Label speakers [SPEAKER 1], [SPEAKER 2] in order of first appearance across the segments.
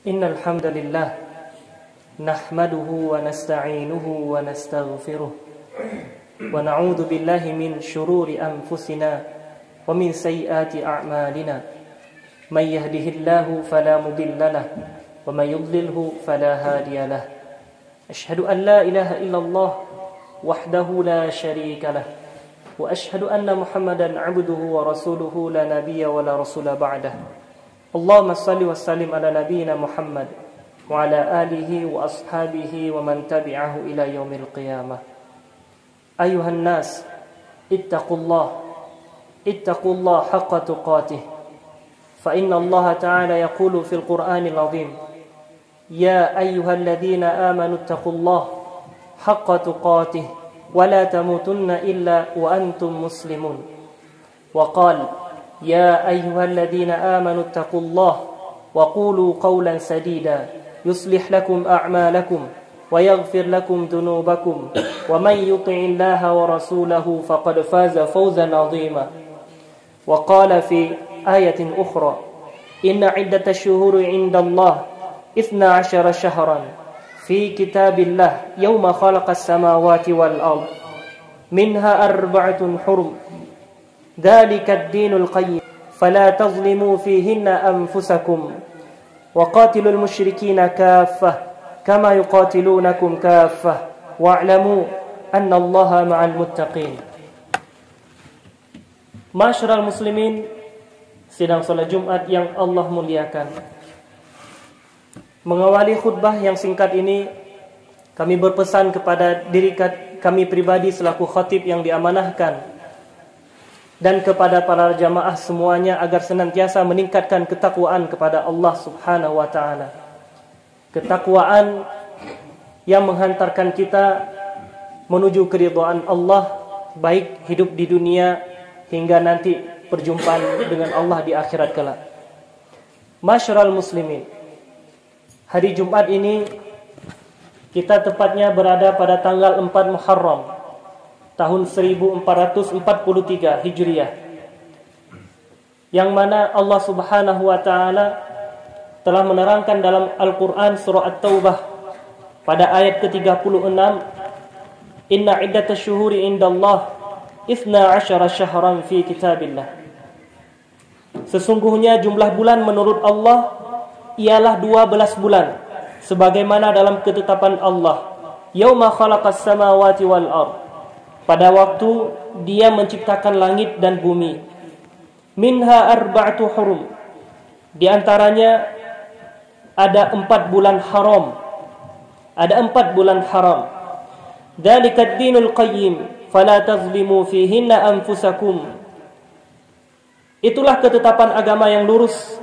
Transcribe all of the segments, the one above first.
[SPEAKER 1] إن الحمد لله نحمده ونستعينه ونستغفره ونعوذ بالله من شرور أنفسنا ومن سيئات أعمالنا من يهده الله فلا مضل له ومن يضلله فلا هادي له أشهد أن لا إله إلا الله وحده لا شريك له وأشهد أن محمدا عبده ورسوله لا نبي ولا رسول بعده اللهم صل وسلم على نبينا محمد وعلى آله وأصحابه ومن تبعه إلى يوم القيامة أيها الناس اتقوا الله حق تقاته فإن الله تعالى يقول في القرآن العظيم يا أيها الذين آمنوا اتقوا الله حق تقاته ولا تموتن إلا وأنتم مسلمون وقال يا أيها الذين آمنوا اتقوا الله وقولوا قولا سديدا يصلح لكم أعمالكم ويغفر لكم ذنوبكم ومن يطع الله ورسوله فقد فاز فوزا عظيما وقال في آية أخرى إن عدة الشهور عند الله 12 شهرا في كتاب الله يوم خلق السماوات والأرض منها 4 حرم ذلك الدين القيم فلا تظلموا فيهن أنفسكم وقاتلوا المشركين كافة كما يقاتلونكم كافة واعلموا أن الله مع المتقين. Masyarul muslimin, sidang salat Jumat yang Allah muliakan. Mengawali khutbah yang singkat ini, kami berpesan kepada diri kami pribadi selaku khatib yang diamanahkan dan kepada para jamaah semuanya agar senantiasa meningkatkan ketakwaan kepada Allah Subhanahu wa taala. Ketakwaan yang menghantarkan kita menuju keridhaan Allah, baik hidup di dunia hingga nanti perjumpaan dengan Allah di akhirat kelak. Masyarul muslimin, hari Jumat ini kita tepatnya berada pada tanggal 4 Muharram tahun 1443 Hijriah, yang mana Allah Subhanahu wa taala telah menerangkan dalam Al-Qur'an surah At-Taubah pada ayat ke-36, inna iddatasy syuhuri indallah 12 syahran fi kitabillah. Sesungguhnya jumlah bulan menurut Allah ialah 12 bulan sebagaimana dalam ketetapan Allah, yauma khalaqas samawati wal ardh, pada waktu Dia menciptakan langit dan bumi. Minha 4 hurum, di antaranya ada 4 bulan haram. Ada 4 bulan haram. Dzalikad dinul qayyim fala tazlimu fihinna anfusakum. Itulah ketetapan agama yang lurus,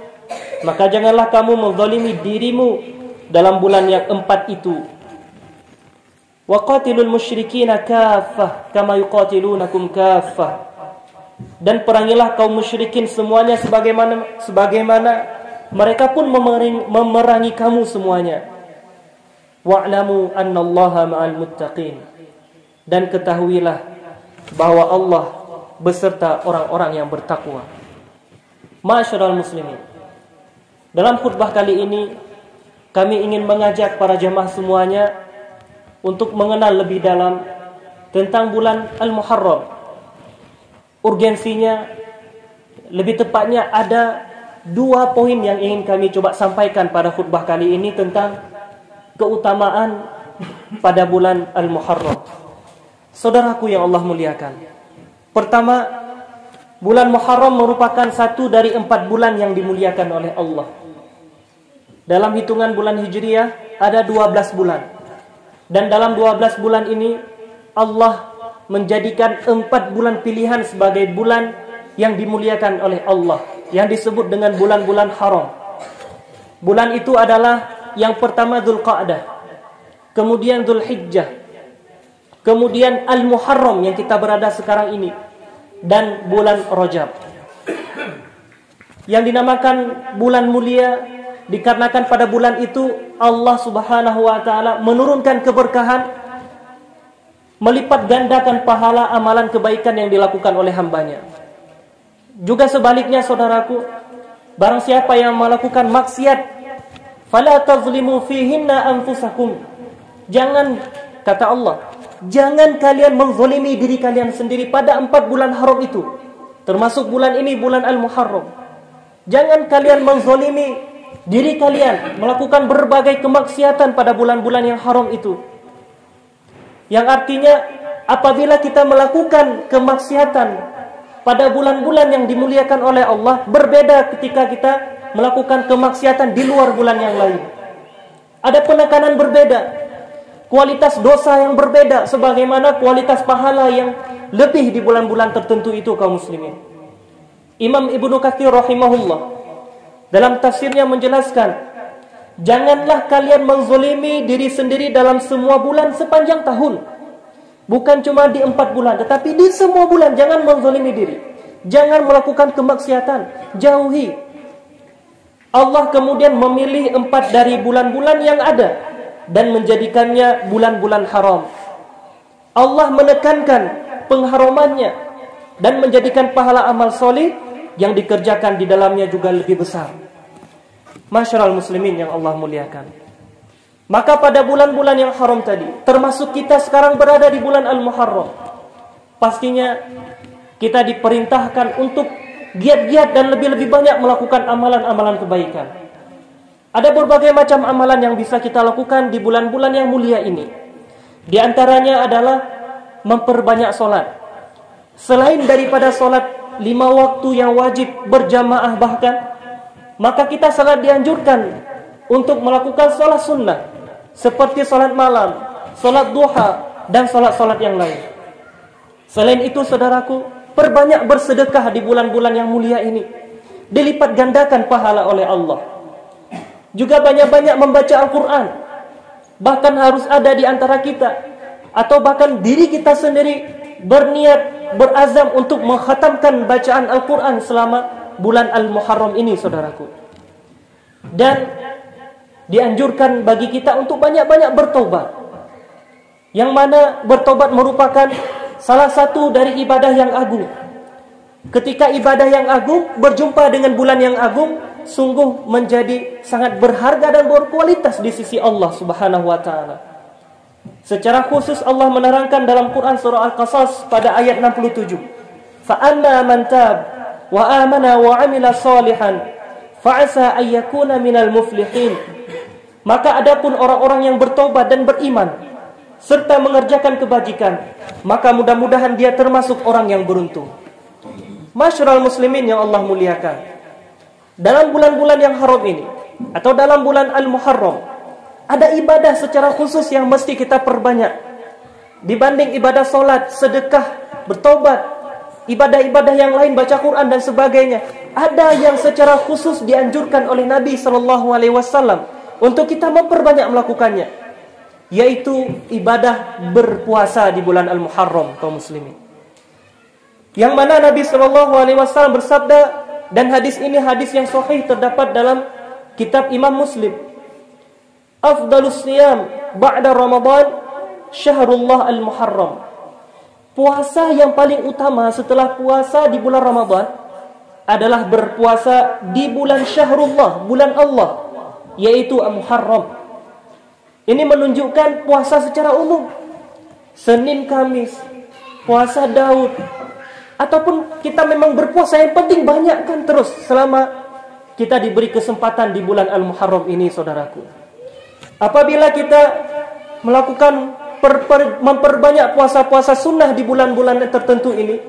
[SPEAKER 1] maka janganlah kamu menzalimi dirimu dalam bulan yang 4 itu. Wa qatilul musyrikina kaffah kama yuqatilunakum kaffah. Dan perangilah kaum musyrikin semuanya sebagaimana mereka pun memerangi kamu semuanya. Wa'lamu annallaha ma'al muttaqin. Dan ketahuilah bahwa Allah beserta orang-orang yang bertakwa. Masyarul muslimin, dalam khutbah kali ini kami ingin mengajak para jemaah semuanya untuk mengenal lebih dalam tentang bulan Al-Muharram. Urgensinya, lebih tepatnya ada 2 poin yang ingin kami coba sampaikan pada khutbah kali ini tentang keutamaan pada bulan Al-Muharram. Saudaraku yang Allah muliakan, pertama, bulan Muharram merupakan satu dari 4 bulan yang dimuliakan oleh Allah. Dalam hitungan bulan Hijriah ada 12 bulan. Dan dalam 12 bulan ini Allah menjadikan 4 bulan pilihan sebagai bulan yang dimuliakan oleh Allah, yang disebut dengan bulan-bulan haram. Bulan itu adalah yang pertama Dzulqa'dah, kemudian Dzulhijjah, kemudian Al-Muharram yang kita berada sekarang ini, dan bulan Rajab. Yang dinamakan bulan mulia dikarenakan pada bulan itu Allah Subhanahu wa taala menurunkan keberkahan, melipat gandakan pahala amalan kebaikan yang dilakukan oleh hambanya. Juga sebaliknya saudaraku, barang siapa yang melakukan maksiat Fala tazlimu fihinna anfusakum. Jangan, kata Allah, jangan kalian menzalimi diri kalian sendiri pada 4 bulan haram itu. Termasuk bulan ini, bulan Al-Muharram. Jangan kalian menzalimi diri kalian melakukan berbagai kemaksiatan pada bulan-bulan yang haram itu. Yang artinya apabila kita melakukan kemaksiatan pada bulan-bulan yang dimuliakan oleh Allah, berbeda ketika kita melakukan kemaksiatan di luar bulan yang lain. Ada penekanan berbeda, kualitas dosa yang berbeda, sebagaimana kualitas pahala yang lebih di bulan-bulan tertentu itu, kaum muslimin. Imam Ibnu Katsir rahimahullah dalam tafsirnya menjelaskan, janganlah kalian menzalimi diri sendiri dalam semua bulan sepanjang tahun. Bukan cuma di 4 bulan, tetapi di semua bulan jangan menzalimi diri. Jangan melakukan kemaksiatan, jauhi. Allah kemudian memilih 4 dari bulan-bulan yang ada dan menjadikannya bulan-bulan haram. Allah menekankan pengharamannya dan menjadikan pahala amal soleh yang dikerjakan di dalamnya juga lebih besar. Masyarul muslimin yang Allah muliakan. Maka pada bulan-bulan yang haram tadi, termasuk kita sekarang berada di bulan Al-Muharram, pastinya kita diperintahkan untuk giat-giat dan lebih-lebih banyak melakukan amalan-amalan kebaikan. Ada berbagai macam amalan yang bisa kita lakukan di bulan-bulan yang mulia ini. Di antaranya adalah memperbanyak solat. Selain daripada solat 5 waktu yang wajib berjamaah bahkan, maka kita sangat dianjurkan untuk melakukan solat sunnah, seperti solat malam, solat duha, dan solat-solat yang lain. Selain itu, saudaraku, perbanyak bersedekah di bulan-bulan yang mulia ini. Dilipat gandakan pahala oleh Allah. Juga banyak-banyak membaca Al-Quran. Bahkan harus ada di antara kita, atau bahkan diri kita sendiri, berniat, berazam untuk mengkhatamkan bacaan Al-Quran selama bulan Al-Muharram ini, saudaraku. Dan dianjurkan bagi kita untuk banyak-banyak bertobat. Yang mana bertobat merupakan salah satu dari ibadah yang agung. Ketika ibadah yang agung berjumpa dengan bulan yang agung, sungguh menjadi sangat berharga dan berkualitas di sisi Allah Subhanahu wa taala. Secara khusus Allah menerangkan dalam Quran surah Al-Qasas pada ayat 67. Fa amma man tab wa amana wa amila salihan fa asa ay yakuna minal muflihin. Maka adapun orang-orang yang bertobat dan beriman serta mengerjakan kebajikan, maka mudah-mudahan dia termasuk orang yang beruntung. Masyarul muslimin yang Allah muliakan, dalam bulan-bulan yang haram ini atau dalam bulan Al-Muharram, ada ibadah secara khusus yang mesti kita perbanyak dibanding ibadah solat, sedekah, bertobat, ibadah-ibadah yang lain, baca Quran dan sebagainya. Ada yang secara khusus dianjurkan oleh Nabi SAW untuk kita memperbanyak melakukannya, yaitu ibadah berpuasa di bulan Al-Muharram, kaum muslimin. Yang mana Nabi SAW bersabda, dan hadis ini hadis yang sahih terdapat dalam kitab Imam Muslim, afdalus siyam ba'da Ramadan syahrullah al-Muharram. Puasa yang paling utama setelah puasa di bulan Ramadan adalah berpuasa di bulan syahrullah, bulan Allah, yaitu Al-Muharram. Ini menunjukkan puasa secara umum, Senin, Kamis, puasa Daud, ataupun kita memang berpuasa, yang penting banyakkan terus selama kita diberi kesempatan di bulan Al-Muharram ini, saudaraku. Apabila kita melakukan memperbanyak puasa-puasa sunnah di bulan-bulan tertentu ini,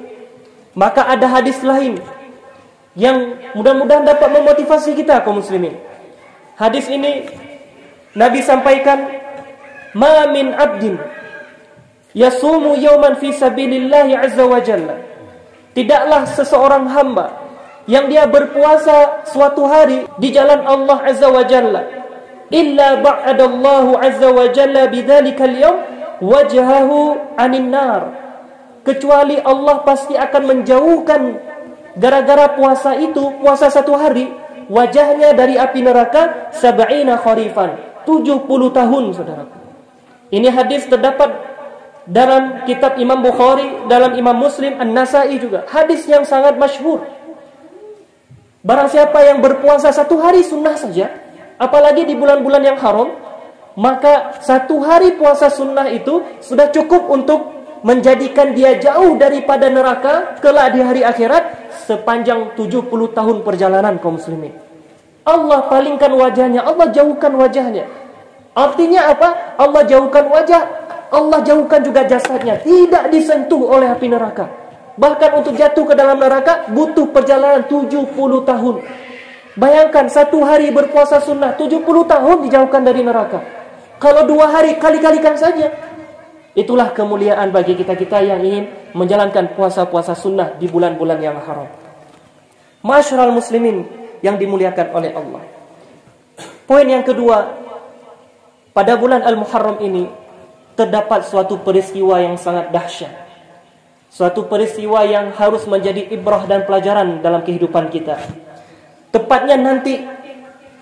[SPEAKER 1] maka ada hadis lain yang mudah-mudahan dapat memotivasi kita, kaum muslimin. Hadis ini Nabi sampaikan, ma min abdin yasumu yawman fi sabilillahi azza wa jalla. Tidaklah seseorang hamba yang dia berpuasa suatu hari di jalan Allah azza wa jalla, illa ba'adallahu azza wa jalla bidzalikal yawm wajhahu 'anil nar. Kecuali Allah pasti akan menjauhkan gara-gara puasa itu, puasa satu hari, wajahnya dari api neraka 70 kharifan, 70 tahun, saudaraku. Ini hadis terdapat dalam kitab Imam Bukhari, dalam Imam Muslim, An-Nasai juga. Hadis yang sangat masyhur. Barang siapa yang berpuasa satu hari sunnah saja, apalagi di bulan-bulan yang haram, maka 1 hari puasa sunnah itu sudah cukup untuk menjadikan dia jauh daripada neraka kelak di hari akhirat sepanjang 70 tahun perjalanan kaum muslimin. Allah palingkan wajahnya, Allah jauhkan wajahnya. Artinya apa? Allah jauhkan wajah, Allah jauhkan juga jasadnya, tidak disentuh oleh api neraka. Bahkan untuk jatuh ke dalam neraka butuh perjalanan 70 tahun. Bayangkan 1 hari berpuasa sunnah, 70 tahun dijauhkan dari neraka. Kalau 2 hari kali-kalikan saja. Itulah kemuliaan bagi kita-kita yang ingin menjalankan puasa-puasa sunnah di bulan-bulan yang haram. Ma'asyiral muslimin yang dimuliakan oleh Allah. Poin yang kedua, pada bulan Al-Muharram ini terdapat suatu peristiwa yang sangat dahsyat. Suatu peristiwa yang harus menjadi ibrah dan pelajaran dalam kehidupan kita. Tepatnya nanti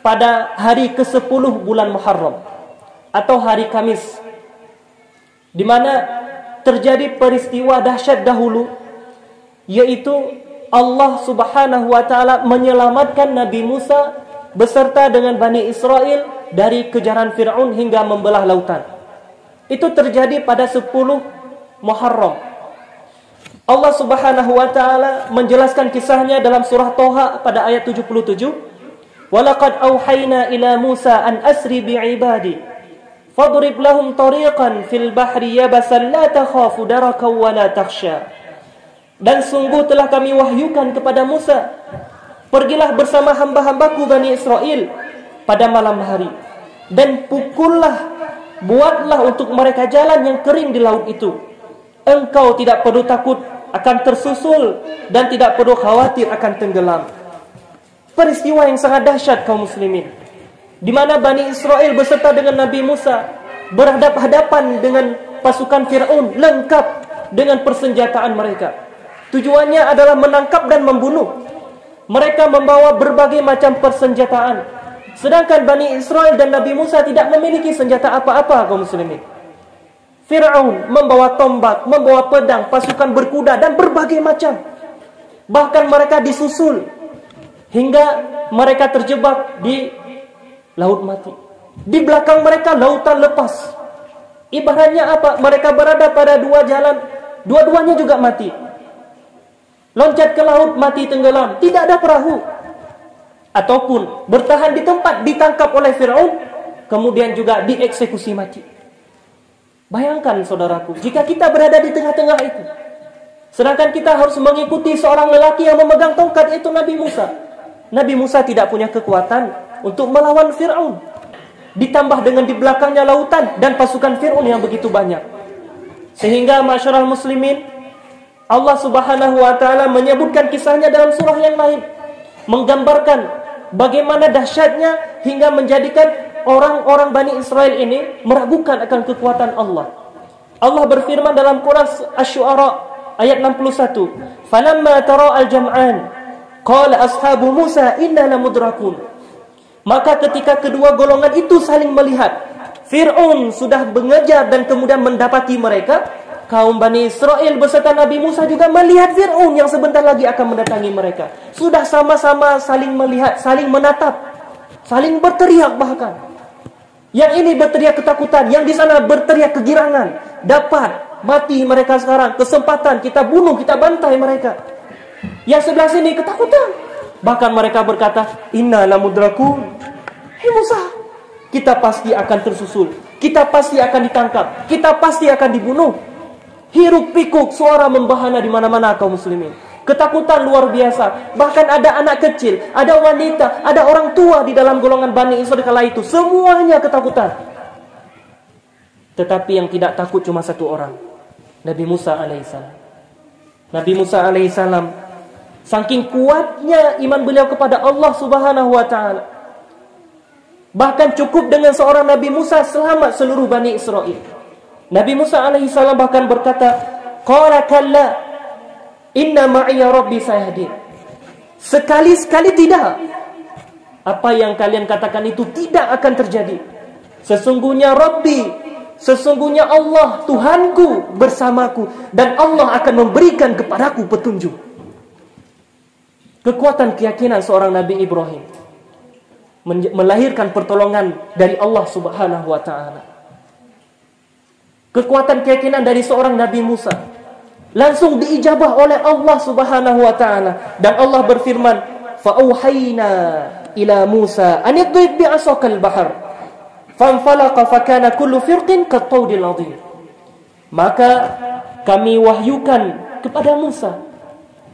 [SPEAKER 1] pada hari ke-10 bulan Muharram atau hari Kamis, di mana terjadi peristiwa dahsyat dahulu, yaitu Allah Subhanahu wa taala menyelamatkan Nabi Musa beserta dengan Bani Israel dari kejaran Fir'aun hingga membelah lautan. Itu terjadi pada 10 Muharram. Allah Subhanahu wa taala menjelaskan kisahnya dalam surah Toha pada ayat 77. Walaqad auhayna ila Musa an asri bi'ibadi fadrib lahum tariqan fil bahri yabasan la takhafu darakan wa la takhsha. Dan sungguh telah kami wahyukan kepada Musa, pergilah bersama hamba-hambaku Bani Israel pada malam hari, dan pukullah, buatlah untuk mereka jalan yang kering di laut itu. Engkau tidak perlu takut akan tersusul dan tidak perlu khawatir akan tenggelam. Peristiwa yang sangat dahsyat kaum muslimin, di mana Bani Israel beserta dengan Nabi Musa berhadapan-hadapan dengan pasukan Fir'aun lengkap dengan persenjataan mereka. Tujuannya adalah menangkap dan membunuh. Mereka membawa berbagai macam persenjataan, sedangkan Bani Israel dan Nabi Musa tidak memiliki senjata apa-apa kaum muslimin. Fir'aun membawa tombak, membawa pedang, pasukan berkuda dan berbagai macam. Bahkan mereka disusul hingga mereka terjebak di laut mati. Di belakang mereka lautan lepas. Ibaratnya apa? Mereka berada pada 2 jalan, dua-duanya juga mati. Loncat ke laut, mati tenggelam, tidak ada perahu. Ataupun bertahan di tempat, ditangkap oleh Fir'aun, kemudian juga dieksekusi mati. Bayangkan saudaraku, jika kita berada di tengah-tengah itu, sedangkan kita harus mengikuti seorang lelaki yang memegang tongkat, itu Nabi Musa. Nabi Musa tidak punya kekuatan untuk melawan Fir'aun. Ditambah dengan di belakangnya lautan dan pasukan Fir'aun yang begitu banyak. Sehingga masyarakat muslimin, Allah Subhanahu wa taala menyebutkan kisahnya dalam surah yang lain, menggambarkan bagaimana dahsyatnya hingga menjadikan orang-orang Bani Israel ini meragukan akan kekuatan Allah. Allah berfirman dalam Quran Asy-Syu'ara ayat 61, "Falamma tara al-jam'an qala ashabu Musa inna lamudrakun." Maka ketika kedua golongan itu saling melihat, Fir'aun sudah mengejar dan kemudian mendapati mereka, kaum Bani Israel beserta Nabi Musa juga melihat Fir'aun yang sebentar lagi akan mendatangi mereka. Sudah sama-sama saling melihat, saling menatap, saling berteriak bahkan. Yang ini berteriak ketakutan, yang di sana berteriak kegirangan. Dapat mati mereka sekarang, kesempatan kita bunuh, kita bantai mereka. Yang sebelah sini ketakutan. Bahkan mereka berkata, "Inna lamudrakun." Hei Musa, kita pasti akan tersusul, kita pasti akan ditangkap, kita pasti akan dibunuh. Hiruk pikuk suara membahana di mana-mana kaum muslimin. Ketakutan luar biasa. Bahkan ada anak kecil, ada wanita, ada orang tua di dalam golongan Bani Israel kala itu. Semuanya ketakutan. Tetapi yang tidak takut cuma satu orang, Nabi Musa alaihissalam. Nabi Musa alaihissalam, saking kuatnya iman beliau kepada Allah Subhanahu wa taala, bahkan cukup dengan seorang Nabi Musa selamat seluruh Bani Israel. Nabi Musa alaihissalam bahkan berkata, "Qala kalla inna ma'iya rabbi sayahdin." Sekali-sekali tidak. Apa yang kalian katakan itu tidak akan terjadi. Sesungguhnya Rabbi, sesungguhnya Allah Tuhanku bersamaku, dan Allah akan memberikan kepadaku petunjuk. Kekuatan keyakinan seorang Nabi Ibrahim. melahirkan pertolongan dari Allah Subhanahu wa taala. Kekuatan keyakinan dari seorang Nabi Musa langsung diijabah oleh Allah Subhanahu wa taala, dan Allah berfirman, "Fa'auhayna ila Musa an idrib bi'asakal bahr, fanfalaqa fakana kullu firqin kattaudil adhim." Maka kami wahyukan kepada Musa,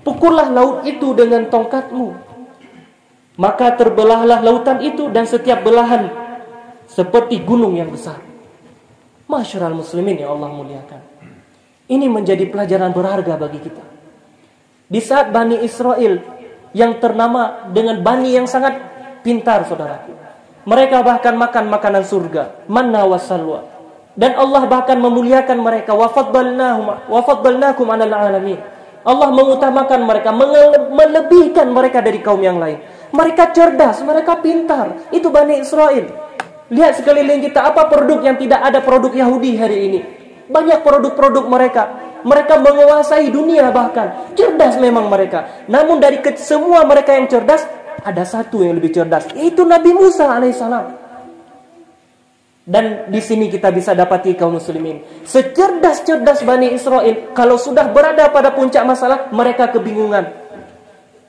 [SPEAKER 1] pukullah laut itu dengan tongkatmu. Maka terbelahlah lautan itu, dan setiap belahan seperti gunung yang besar. Masyarul muslimin yang Allah muliakan, ini menjadi pelajaran berharga bagi kita. Di saat Bani Israel yang ternama dengan bani yang sangat pintar, saudaraku, mereka bahkan makan makanan surga, manna wa salwa, dan Allah bahkan memuliakan mereka, wa faddalnakum 'alal 'alamin. Allah mengutamakan mereka, melebihkan mereka dari kaum yang lain. Mereka cerdas, mereka pintar. Itu Bani Israel. Lihat sekeliling kita, apa produk yang tidak ada produk Yahudi hari ini? Banyak produk-produk mereka. Mereka menguasai dunia bahkan. Cerdas memang mereka. Namun dari semua mereka yang cerdas, ada satu yang lebih cerdas. Itu Nabi Musa alaihissalam. Dan di sini kita bisa dapati kaum muslimin, secerdas-cerdas Bani Israel, kalau sudah berada pada puncak masalah, mereka kebingungan.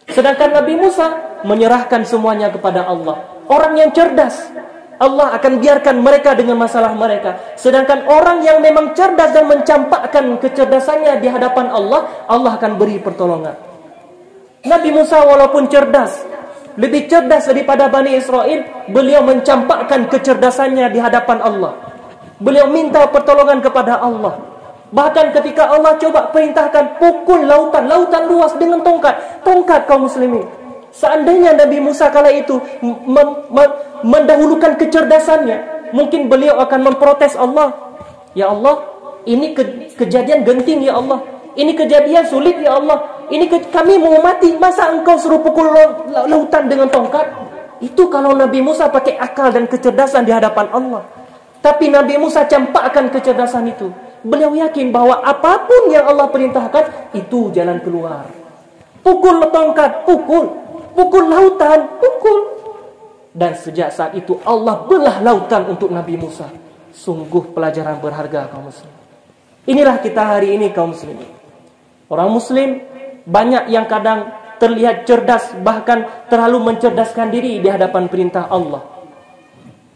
[SPEAKER 1] Sedangkan Nabi Musa menyerahkan semuanya kepada Allah. Orang yang cerdas, Allah akan biarkan mereka dengan masalah mereka. Sedangkan orang yang memang cerdas dan mencampakkan kecerdasannya di hadapan Allah, Allah akan beri pertolongan. Nabi Musa walaupun cerdas, lebih cerdas daripada Bani Israel, beliau mencampakkan kecerdasannya di hadapan Allah. Beliau minta pertolongan kepada Allah. Bahkan ketika Allah coba perintahkan pukul lautan luas dengan tongkat kaum muslimin. Seandainya Nabi Musa kala itu mendahulukan kecerdasannya, mungkin beliau akan memprotes Allah. Ya Allah, ini kejadian genting ya Allah. Ini kejadian sulit ya Allah. Ini kami mau mati, masa engkau suruh pukul lautan dengan tongkat? Itu kalau Nabi Musa pakai akal dan kecerdasan di hadapan Allah. Tapi Nabi Musa campakkan kecerdasan itu. Beliau yakin bahwa apapun yang Allah perintahkan, itu jalan keluar. Pukul tongkat, pukul lautan, pukul. Dan sejak saat itu Allah belah lautan untuk Nabi Musa. Sungguh pelajaran berharga kaum muslim. Inilah kita hari ini kaum muslimin. Orang muslim banyak yang kadang terlihat cerdas, bahkan terlalu mencerdaskan diri di hadapan perintah Allah.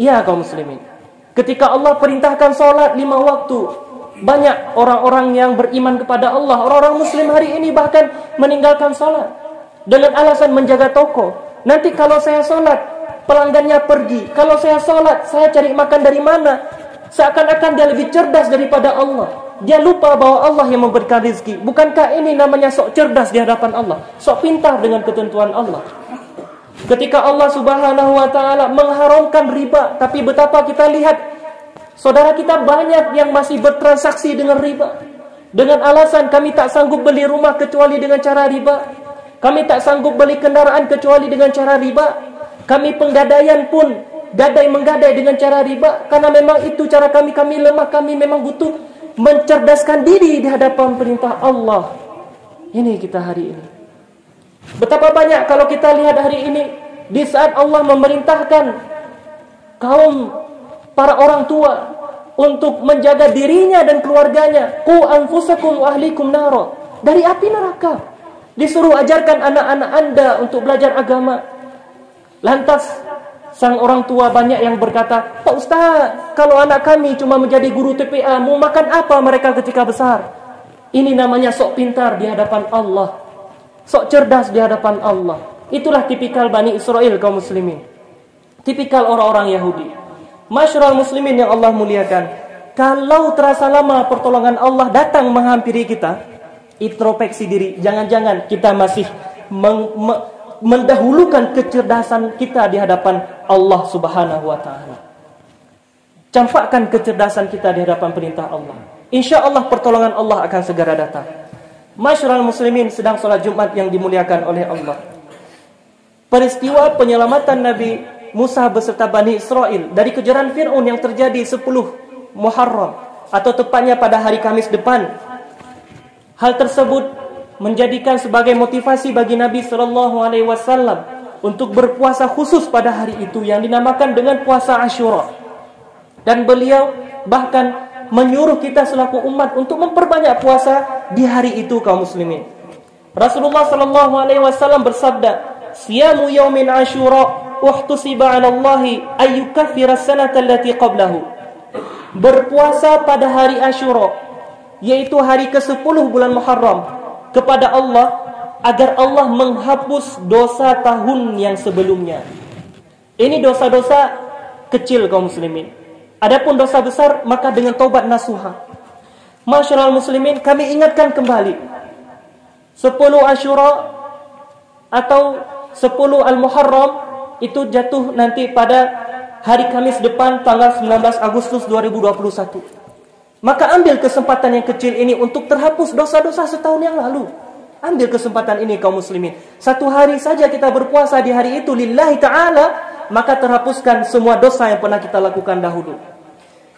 [SPEAKER 1] Iya kaum muslimin, ketika Allah perintahkan sholat 5 waktu, banyak orang-orang yang beriman kepada Allah, orang-orang muslim hari ini bahkan meninggalkan sholat dengan alasan menjaga toko. Nanti kalau saya sholat, pelanggannya pergi. Kalau saya sholat, saya cari makan dari mana? Seakan-akan dia lebih cerdas daripada Allah. Dia lupa bahwa Allah yang memberikan rezeki. Bukankah ini namanya sok cerdas di hadapan Allah, sok pintar dengan ketentuan Allah? Ketika Allah Subhanahu wa taala mengharamkan riba, tapi betapa kita lihat saudara kita banyak yang masih bertransaksi dengan riba. Dengan alasan kami tak sanggup beli rumah kecuali dengan cara riba. Kami tak sanggup beli kendaraan kecuali dengan cara riba. Kami penggadaian pun gadai-menggadai dengan cara riba. Karena memang itu cara kami lemah, kami memang butuh mencerdaskan diri di hadapan perintah Allah. Ini kita hari ini. Betapa banyak kalau kita lihat hari ini, di saat Allah memerintahkan kaum para orang tua untuk menjaga dirinya dan keluarganya, qu anfusakum wa ahlikum naro, dari api neraka. Disuruh ajarkan anak-anak Anda untuk belajar agama. Lantas sang orang tua banyak yang berkata, Pak Ustaz, kalau anak kami cuma menjadi guru TPA, mau makan apa mereka ketika besar? Ini namanya sok pintar di hadapan Allah, sok cerdas di hadapan Allah. Itulah tipikal Bani Israel kaum muslimin, tipikal orang-orang Yahudi. Masyarul muslimin yang Allah muliakan, kalau terasa lama pertolongan Allah datang menghampiri kita, introspeksi diri, jangan-jangan kita masih mendahulukan kecerdasan kita di hadapan Allah Subhanahu wa taala. Campakkan kecerdasan kita di hadapan perintah Allah. Insya Allah pertolongan Allah akan segera datang. Masyarul muslimin sedang sholat Jumat yang dimuliakan oleh Allah. Peristiwa penyelamatan Nabi Musa beserta Bani Israel dari kejaran Fir'aun yang terjadi 10 Muharram, atau tepatnya pada hari Kamis depan. Hal tersebut menjadikan sebagai motivasi bagi Nabi SAW untuk berpuasa khusus pada hari itu yang dinamakan dengan puasa Asyura. Dan beliau bahkan menyuruh kita selaku umat untuk memperbanyak puasa di hari itu kaum muslimin. Rasulullah sallallahu alaihi wasallam bersabda, "Siyamu yaumin Asyura uhtusiba 'ala Allahi ay yukaffira as-sanata allati qablahu." Berpuasa pada hari Asyura, yaitu hari ke-10 bulan Muharram, kepada Allah agar Allah menghapus dosa tahun yang sebelumnya. Ini dosa-dosa kecil kaum muslimin. Adapun dosa besar maka dengan taubat nasuha. Masyarul muslimin, kami ingatkan kembali 10 Asyura atau 10 Al-Muharram itu jatuh nanti pada hari Kamis depan tanggal 19 Agustus 2021. Maka ambil kesempatan yang kecil ini untuk terhapus dosa-dosa setahun yang lalu. Ambil kesempatan ini kaum muslimin. Satu hari saja kita berpuasa di hari itu lillahi ta'ala, maka terhapuskan semua dosa yang pernah kita lakukan dahulu.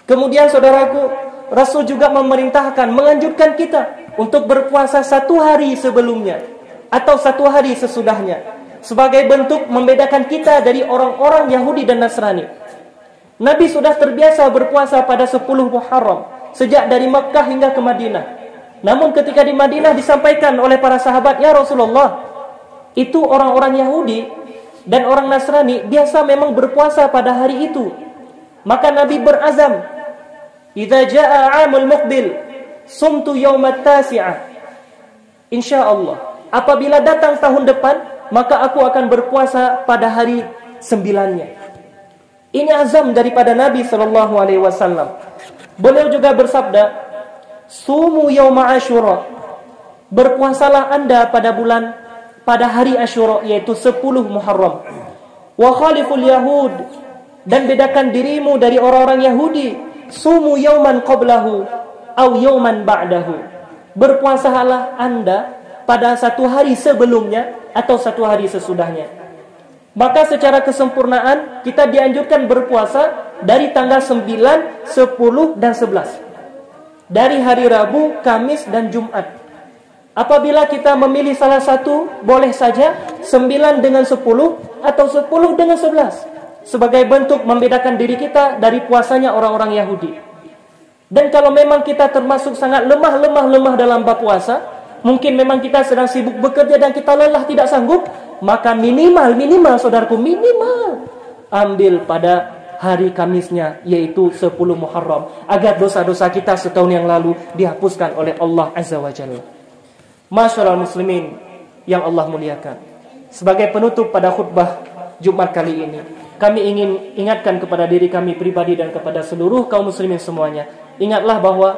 [SPEAKER 1] Kemudian saudaraku, Rasul juga memerintahkan, menganjurkan kita untuk berpuasa satu hari sebelumnya atau satu hari sesudahnya, sebagai bentuk membedakan kita dari orang-orang Yahudi dan Nasrani. Nabi sudah terbiasa berpuasa pada 10 Muharram sejak dari Makkah hingga ke Madinah. Namun ketika di Madinah disampaikan oleh para sahabat, "Ya Rasulullah, itu orang-orang Yahudi dan orang Nasrani biasa memang berpuasa pada hari itu." Maka Nabi berazam, "Idza jaa 'amul muqbil, sumtu yaumat tasi'ah." Insyaallah, apabila datang tahun depan, maka aku akan berpuasa pada hari 9-nya. Ini azam daripada Nabi sallallahu alaihi wasallam. Beliau juga bersabda, "Sumu yauma Asyura." Berpuasalah Anda pada hari Asyura, yaitu 10 Muharram. "Wa khaliful yahud." Dan bedakan dirimu dari orang-orang Yahudi. "Sumu yauman qablahu aw yauman ba'dahu." Berpuasalah Anda pada satu hari sebelumnya atau satu hari sesudahnya. Maka secara kesempurnaan kita dianjurkan berpuasa dari tanggal 9, 10 dan 11. Dari hari Rabu, Kamis dan Jumat. Apabila kita memilih salah satu, boleh saja 9 dengan 10 atau 10 dengan 11, sebagai bentuk membedakan diri kita dari puasanya orang-orang Yahudi. Dan kalau memang kita termasuk sangat lemah dalam bab puasa, mungkin memang kita sedang sibuk bekerja dan kita lelah tidak sanggup, maka minimal saudaraku, minimal ambil pada hari Kamisnya, yaitu 10 Muharram, agar dosa-dosa kita setahun yang lalu dihapuskan oleh Allah Azza wa Jalla. Masyarul muslimin yang Allah muliakan, sebagai penutup pada khutbah Jumat kali ini, kami ingin ingatkan kepada diri kami pribadi dan kepada seluruh kaum muslimin semuanya. Ingatlah bahwa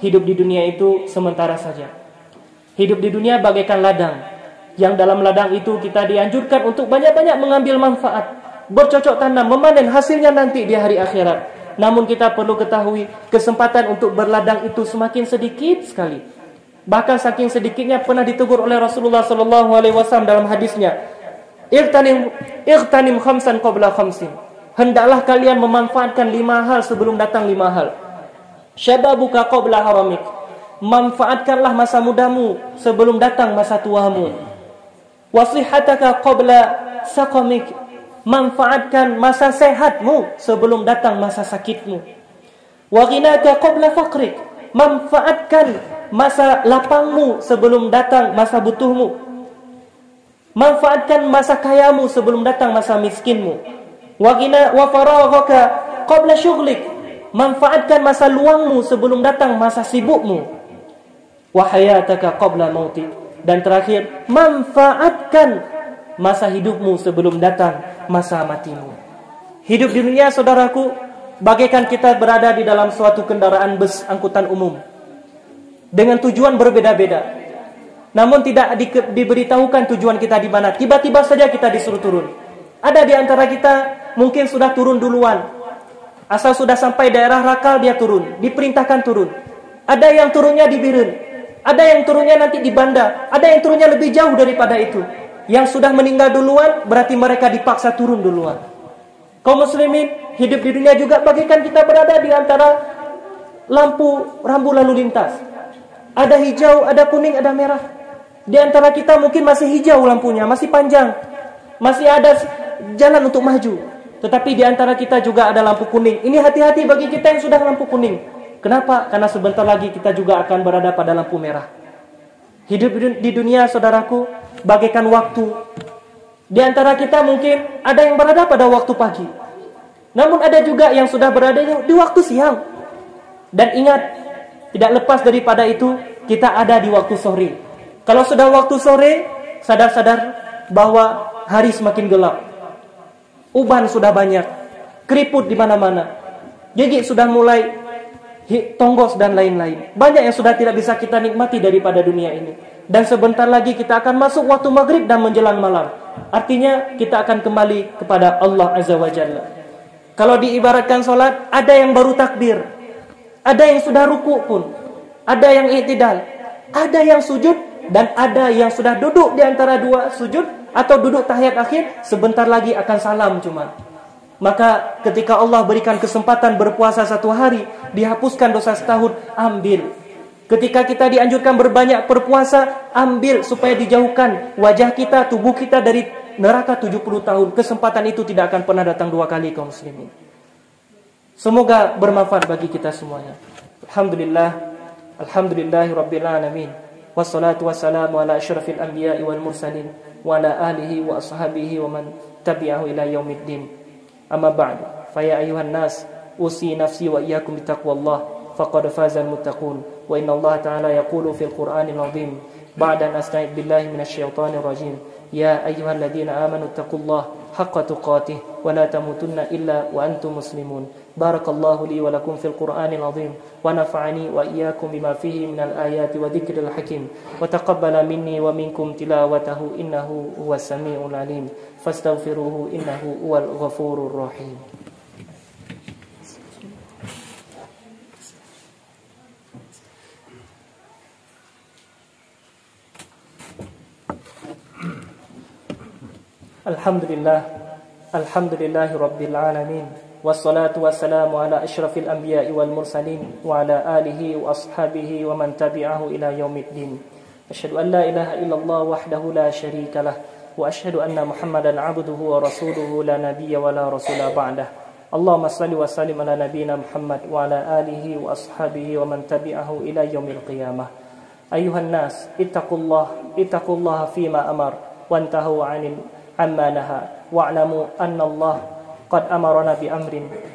[SPEAKER 1] hidup di dunia itu sementara saja. Hidup di dunia bagaikan ladang, yang dalam ladang itu kita dianjurkan untuk banyak-banyak mengambil manfaat, bercocok tanam, memanen hasilnya nanti di hari akhirat. Namun kita perlu ketahui, kesempatan untuk berladang itu semakin sedikit sekali. Bahkan saking sedikitnya pernah ditegur oleh Rasulullah sallallahu alaihi wasallam dalam hadisnya, "Ightanim khamsan qabla khamsin." Hendaklah kalian memanfaatkan 5 hal sebelum datang 5 hal. "Syababuka qabla haramik." Manfaatkanlah masa mudamu sebelum datang masa tuamu. "Wasihataka qabla saqamik." Manfaatkan masa sehatmu sebelum datang masa sakitmu. "Wa ghinaka qabla faqrik." Manfaatkan masa lapangmu sebelum datang masa butuhmu. Manfaatkan masa kayamu sebelum datang masa miskinmu. "Wa faraghaka qabla syughlik." Manfaatkan masa luangmu sebelum datang masa sibukmu. "Wa hayataka qabla mautik." Dan terakhir, manfaatkan masa hidupmu sebelum datang masa matimu. Hidup di dunia saudaraku bagaikan kita berada di dalam suatu kendaraan bus angkutan umum dengan tujuan berbeda-beda. Namun tidak diberitahukan tujuan kita di mana. Tiba-tiba saja kita disuruh turun. Ada di antara kita mungkin sudah turun duluan. Asal sudah sampai daerah Rakal dia turun, diperintahkan turun. Ada yang turunnya di Biren, ada yang turunnya nanti di Banda, ada yang turunnya lebih jauh daripada itu. Yang sudah meninggal duluan berarti mereka dipaksa turun duluan. Kaum muslimin, hidup di dunia juga bagaikan kita berada di antara rambu lalu lintas. Ada hijau, ada kuning, ada merah. Di antara kita mungkin masih hijau lampunya, masih panjang. masih ada jalan untuk maju. Tetapi di antara kita juga ada lampu kuning. Ini hati-hati bagi kita yang sudah lampu kuning. Kenapa? Karena sebentar lagi kita juga akan berada pada lampu merah. Hidup di dunia, saudaraku, bagaikan waktu. Di antara kita mungkin ada yang berada pada waktu pagi. Namun ada juga yang sudah berada di waktu siang. Dan ingat, tidak lepas daripada itu, kita ada di waktu sore. Kalau sudah waktu sore, sadar-sadar bahwa hari semakin gelap. Uban sudah banyak, keriput di mana-mana, gigi sudah mulai tonggos dan lain-lain. Banyak yang sudah tidak bisa kita nikmati daripada dunia ini. Dan sebentar lagi kita akan masuk waktu maghrib dan menjelang malam. Artinya kita akan kembali kepada Allah Azza wa Jalla. Kalau diibaratkan solat, ada yang baru takbir, ada yang sudah ruku pun, ada yang i'tidal, ada yang sujud, dan ada yang sudah duduk di antara dua sujud atau duduk tahiyat akhir, sebentar lagi akan salam cuma. Maka ketika Allah berikan kesempatan berpuasa 1 hari, dihapuskan dosa setahun, ambil. Ketika kita dianjurkan berbanyak berpuasa, ambil supaya dijauhkan wajah kita, tubuh kita dari neraka 70 tahun. Kesempatan itu tidak akan pernah datang 2 kali, kaum muslimin. Semoga bermanfaat bagi kita semuanya. Alhamdulillahi rabbil alamin. Wassalatu wassalamu ala asyrafil anbiya'i wal mursalin wa ala alihi wa ashabihi wa man tabi'ahu ila yaumiddin. Amma ba'du. Fa ya ayyuhan nas, usi nafsi wa iyyakum bittaqwallah faqad fazal muttaqun. Wa inna Allah ta'ala yaqulu fil Qur'anil 'azim ba'da an asta'id billahi minasy syaithanir rajim. Ya ayyuhalladzina amanu taqullaha haqqa tuqatih wa la tamutunna illa wa antum muslimun. Barakallahu li wa lakum fil Qur'anil 'azim wa nafa'ani wa iyyakum bima fihi minal ayati wa dzikril hakim wa taqabbala minni wa minkum tilawatahu innahu huwas samiul alim fastaghfiruhu innahu huwal ghafurur rahim. Alhamdulillahi rabbil alamin. Wassalatu wassalamu ala asyrafil anbiya'i wal mursalin wa ala alihi wa ashabihi wa man tabi'ahu ila yaumiddin. Asyhadu an la ilaha illallah wahdahu la syarika lah wa asyhadu anna Muhammadan 'abduhu wa rasuluhu la nabiyya wa la rasula ba'dah. Allahumma shalli wa sallim ala nabiyyina Muhammad wa ala alihi wa ashabihi wa man tabi'ahu ila yaumil qiyamah. Ayuhan nas, ittaqullaha fima amar wa antahu 'anil amma naha wa'lamu anna Allah قد أمرنا بأمر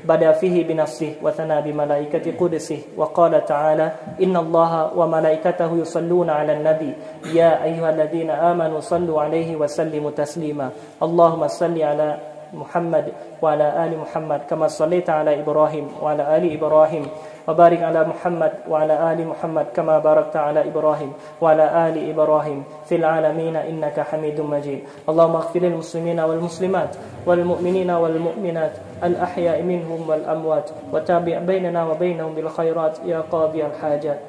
[SPEAKER 1] بدأ فيه بنفسه وثنى بملائكة قدسه وقال تعالى إن الله وملائكته يصلون على النبي يا أيها الذين آمنوا صلوا عليه وسلموا تسليما اللهم صل على محمد وعلى آل محمد كما صليت على إبراهيم وعلى آل إبراهيم وبارك على محمد وعلى آل محمد كما باركت على إبراهيم وعلى آل إبراهيم في العالمين إنك حميد مجيد اللهم اغفر للمسلمين والمسلمات والمؤمنين والمؤمنات الأحياء منهم والأموات وتابع بيننا وبينهم بالخيرات يا قاضي الحاجات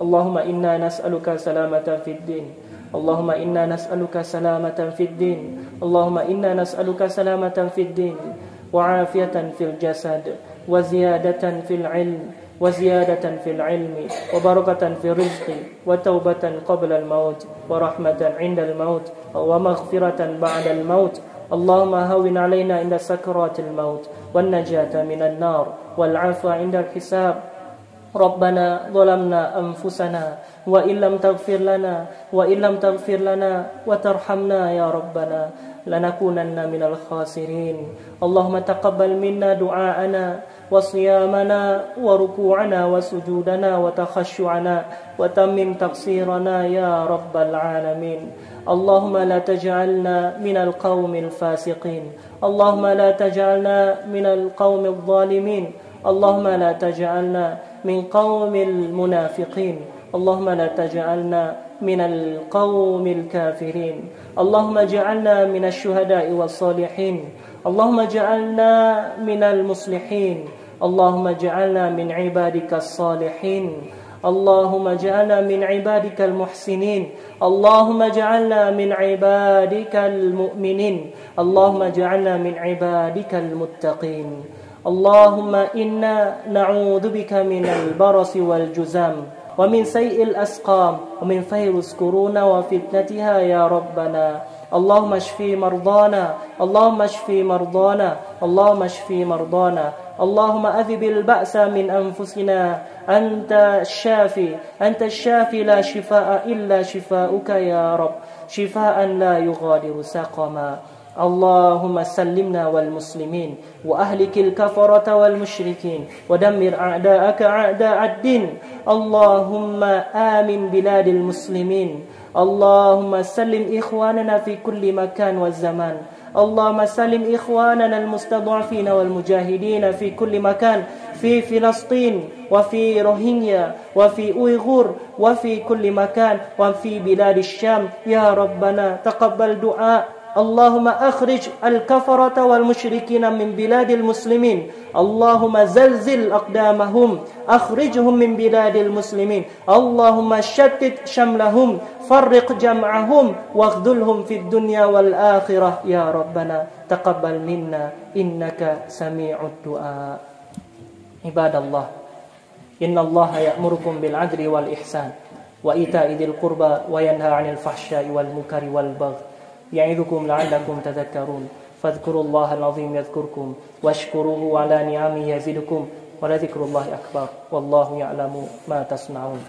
[SPEAKER 1] اللهم إنا نسألك سلامة في الدين اللهم إنا نسألك سلامة في الدين اللهم إنا نسألك سلامة في الدين وعافية في الجسد وزيادة في العلم وبركة في الرزق وتوبة قبل الموت ورحمة عند الموت ومغفرة بعد الموت اللهم هون علينا عند سكرات الموت والنجاة من النار والعفو عند الحساب ربنا ظلمنا أنفسنا وإن لم تغفر لنا وترحمنا يا ربنا لنكونن من الخاسرين اللهم تقبل منا دعاءنا وصيامنا وركوعنا وسجودنا وتخشعنا وتمم تقصيرنا يا رب العالمين اللهم لا تجعلنا من القوم الفاسقين اللهم لا تجعلنا من القوم الظالمين اللهم لا تجعلنا من قوم المنافقين اللهم لا تجعلنا من القوم الكافرين اللهم اجعلنا من الشهداء والصالحين اللهم اجعلنا من المصلحين اللهم اجعلنا من عبادك الصالحين اللهم اجعلنا من عبادك المحسنين اللهم اجعلنا من عبادك المؤمنين اللهم اجعلنا من عبادك المتقين اللهم إنا نعوذ بك من البرص والجذام ومن سيء الأسقام ومن فيروس كورونا وفتنتها يا ربنا اللهم اشف مرضانا اللهم اشف مرضانا اللهم اشف مرضانا اللهم أذب البأس من أنفسنا أنت الشافي لا شفاء إلا شفاؤك يا رب شفاء لا يغادر سقما اللهم سلمنا والمسلمين وأهلك الكفرة والمشركين ودمر أعداءك أعداء الدين اللهم آمن بلاد المسلمين اللهم سلم إخواننا في كل مكان والزمان اللهم سلم إخواننا المستضعفين والمجاهدين في كل مكان في فلسطين وفي روهينيا وفي أويغور وفي كل مكان وفي بلاد الشام يا ربنا تقبل دعاء اللهم أخرج الكفرة والمشركين من بلاد المسلمين اللهم زلزل أقدامهم أخرجهم من بلاد المسلمين اللهم شتت شملهم فرق جمعهم واخذلهم في الدنيا والآخرة يا ربنا تقبل منا إنك سميع الدعاء عباد الله إن الله يأمركم بالعدل والإحسان وإيتاء ذي القربى وينهى عن الفحشاء والمنكر والبغي يعظكم لعلكم تذكرون فاذكروا الله العظيم يذكركم واشكروه على نعمه يزدكم ولذكر الله أكبر والله يعلم ما تصنعون